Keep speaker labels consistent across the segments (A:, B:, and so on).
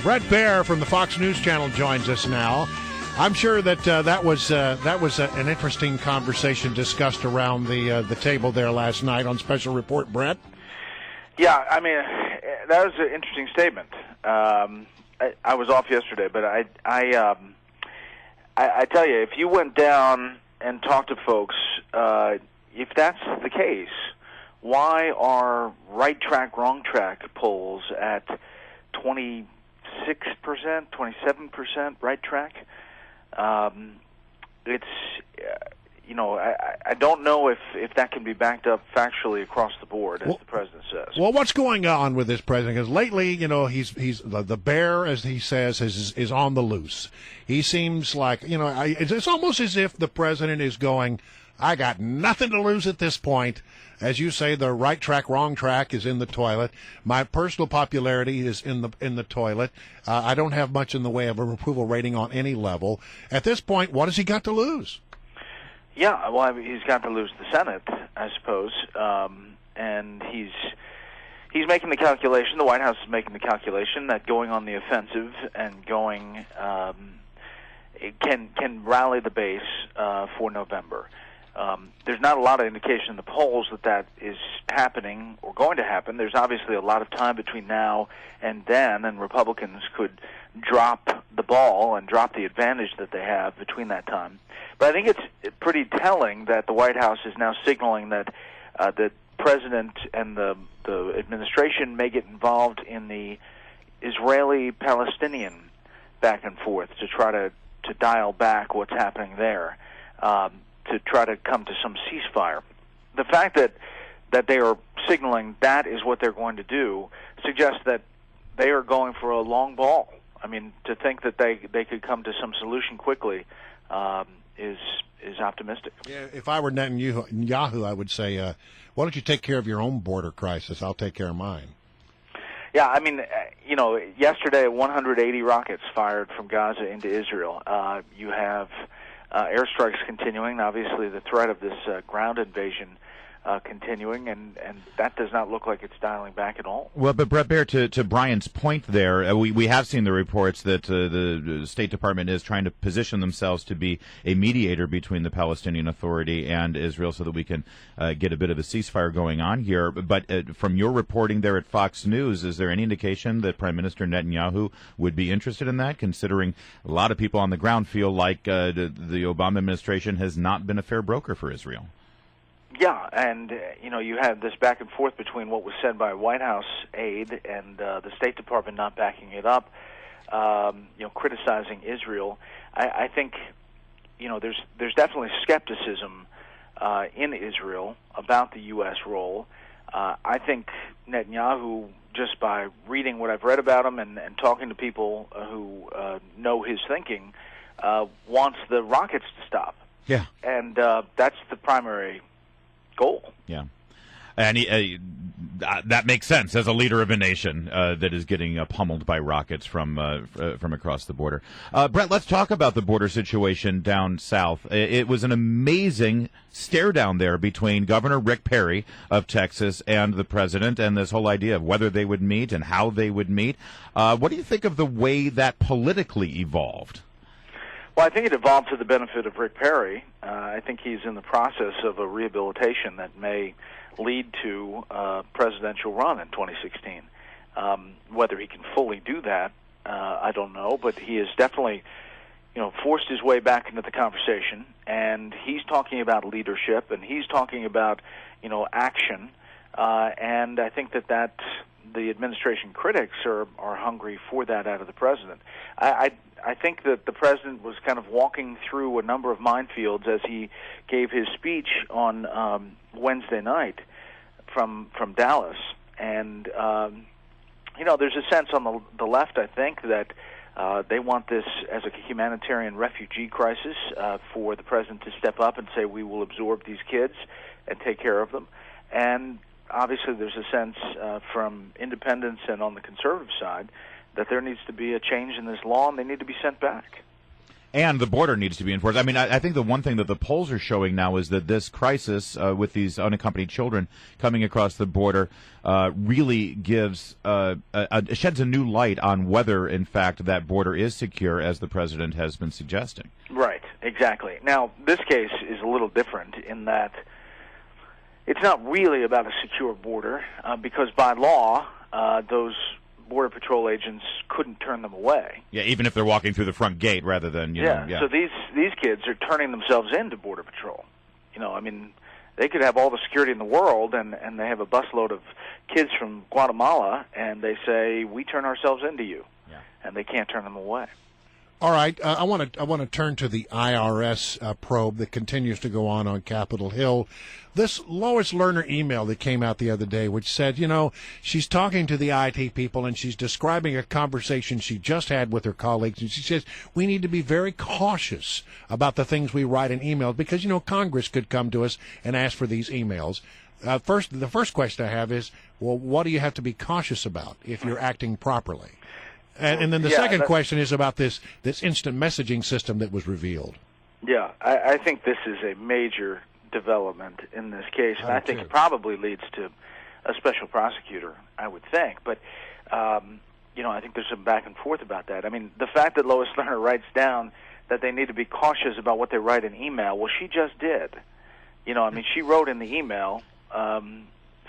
A: Bret Baier from the Fox News Channel joins us now. I'm sure that that was an interesting conversation discussed around the table there last night on Special Report, Bret.
B: Yeah, I mean, that was an interesting statement. I was off yesterday, but I tell you, if you went down and talked to folks, if that's the case, why are right track, wrong track polls at 26%, 27% right track? It's, I don't know if that can be backed up factually across the board, as the president says.
A: Well, what's going on with this president? Because lately, he's the bear, as he says, is on the loose. He seems like, it's almost as if the president is going, I got nothing to lose at this point. As you say, the right track, wrong track is in the toilet. My personal popularity is in the toilet. I don't have much in the way of an approval rating on any level. At this point, what has he got to lose?
B: Yeah, well, he's got to lose the Senate, I suppose, and he's making the calculation. The White House is making the calculation that going on the offensive and going can rally the base for November. There's not a lot of indication in the polls that is happening or going to happen. There's obviously a lot of time between now and then, and Republicans could drop the ball and drop the advantage that they have between that time. But I think it's pretty telling that the White House is now signaling that the president and the administration may get involved in the Israeli-Palestinian back and forth to try to dial back what's happening there. To try to come to some ceasefire. The fact that they are signaling that is what they're going to do suggests that they are going for a long ball. I mean, to think that they could come to some solution quickly is optimistic.
A: Yeah, if I were Netanyahu, I would say, why don't you take care of your own border crisis? I'll take care of mine.
B: Yeah, I mean, yesterday 180 rockets fired from Gaza into Israel. You have airstrikes continuing, obviously the threat of this ground invasion continuing, and that does not look like it's dialing back at all.
C: Well, but Bret Baier, to Brian's point there, we have seen the reports that the State Department is trying to position themselves to be a mediator between the Palestinian Authority and Israel so that we can get a bit of a ceasefire going on here. But from your reporting there at Fox News, is there any indication that Prime Minister Netanyahu would be interested in that, considering a lot of people on the ground feel like the Obama administration has not been a fair broker for Israel?
B: Yeah, and you had this back and forth between what was said by a White House aide and the State Department not backing it up, criticizing Israel. I think there's definitely skepticism in Israel about the U.S. role. I think Netanyahu, just by reading what I've read about him and talking to people who know his thinking, wants the rockets to stop.
C: Yeah,
B: and that's the primary goal.
C: Yeah, and that makes sense as a leader of a nation that is getting pummeled by rockets from across the border. Bret, let's talk about the border situation down south. It was an amazing stare down there between Governor Rick Perry of Texas and the president, and this whole idea of whether they would meet and how they would meet. What do you think of the way that politically evolved?
B: Well, I think it evolved to the benefit of Rick Perry. I think he's in the process of a rehabilitation that may lead to a presidential run in 2016. Whether he can fully do that, I don't know, but he has definitely, forced his way back into the conversation, and he's talking about leadership, and he's talking about, action, and I think that the administration critics are hungry for that out of the president. I think that the president was kind of walking through a number of minefields as he gave his speech on Wednesday night from Dallas, and there's a sense on the left, I think, that they want this as a humanitarian refugee crisis for the president to step up and say we will absorb these kids and take care of them, and obviously there's a sense from independents and on the conservative side that there needs to be a change in this law and they need to be sent back.
C: And the border needs to be enforced. I mean, I think the one thing that the polls are showing now is that this crisis with these unaccompanied children coming across the border really gives sheds a new light on whether, in fact, that border is secure, as the president has been suggesting.
B: Right, exactly. Now, this case is a little different in that it's not really about a secure border because by law, those Border Patrol agents couldn't turn them away.
C: Yeah, even if they're walking through the front gate rather than, you know. Yeah.
B: So these kids are turning themselves into Border Patrol. I mean, they could have all the security in the world, and they have a busload of kids from Guatemala, and they say, we turn ourselves into you. Yeah. And they can't turn them away.
A: All right, I want to turn to the IRS probe that continues to go on Capitol Hill. This Lois Lerner email that came out the other day, which said, she's talking to the IT people and she's describing a conversation she just had with her colleagues, and she says we need to be very cautious about the things we write in emails because Congress could come to us and ask for these emails. The first question I have is, well, what do you have to be cautious about if you're acting properly? And then the second question is about this instant messaging system that was revealed.
B: Yeah, I think this is a major development in this case, and I think it probably leads to a special prosecutor, I would think. But, I think there's some back and forth about that. I mean, the fact that Lois Lerner writes down that they need to be cautious about what they write in email, well, she just did. She wrote in the email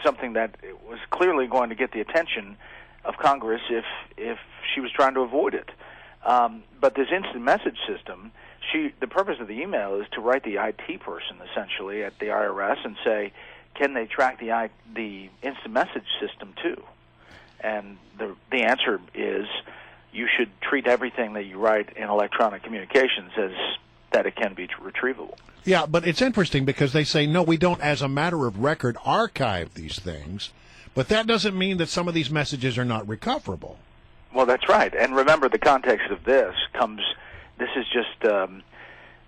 B: something that was clearly going to get the attention of Congress if she was trying to avoid it. But this instant message system, the purpose of the email is to write the IT person essentially at the IRS and say, can they track the instant message system too? And the answer is you should treat everything that you write in electronic communications as that it can be retrievable.
A: Yeah, but it's interesting because they say, no, we don't, as a matter of record, archive these things. But that doesn't mean that some of these messages are not recoverable.
B: Well, that's right. And remember, the context of this is just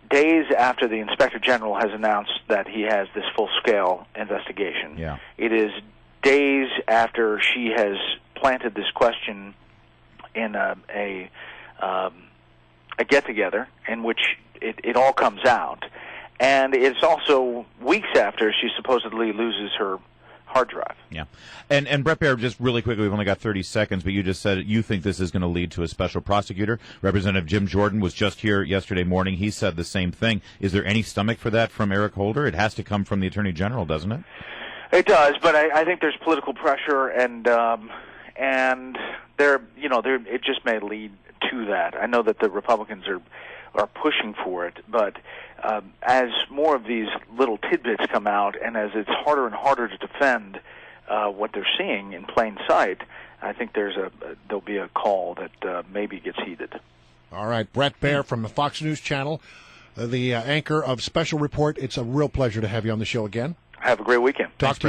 B: days after the Inspector General has announced that he has this full-scale investigation.
C: Yeah.
B: It is days after she has planted this question in a get-together in which it all comes out. And it's also weeks after she supposedly loses her hard drive.
C: Yeah. And Bret Baier, just really quickly, we've only got 30 seconds, but you just said you think this is going to lead to a special prosecutor. Representative Jim Jordan was just here yesterday morning. He said the same thing. Is there any stomach for that from Eric Holder? It has to come from the Attorney General, doesn't it?
B: It does, but I think there's political pressure, and it just may lead to that. I know that the Republicans are pushing for it, but as more of these little tidbits come out and as it's harder and harder to defend what they're seeing in plain sight, I think there'll be a call that maybe gets heated.
A: All right, Bret Baier from the Fox News Channel, the anchor of Special Report. It's a real pleasure to have you on the show again.
B: Have a great weekend.
A: Talk to you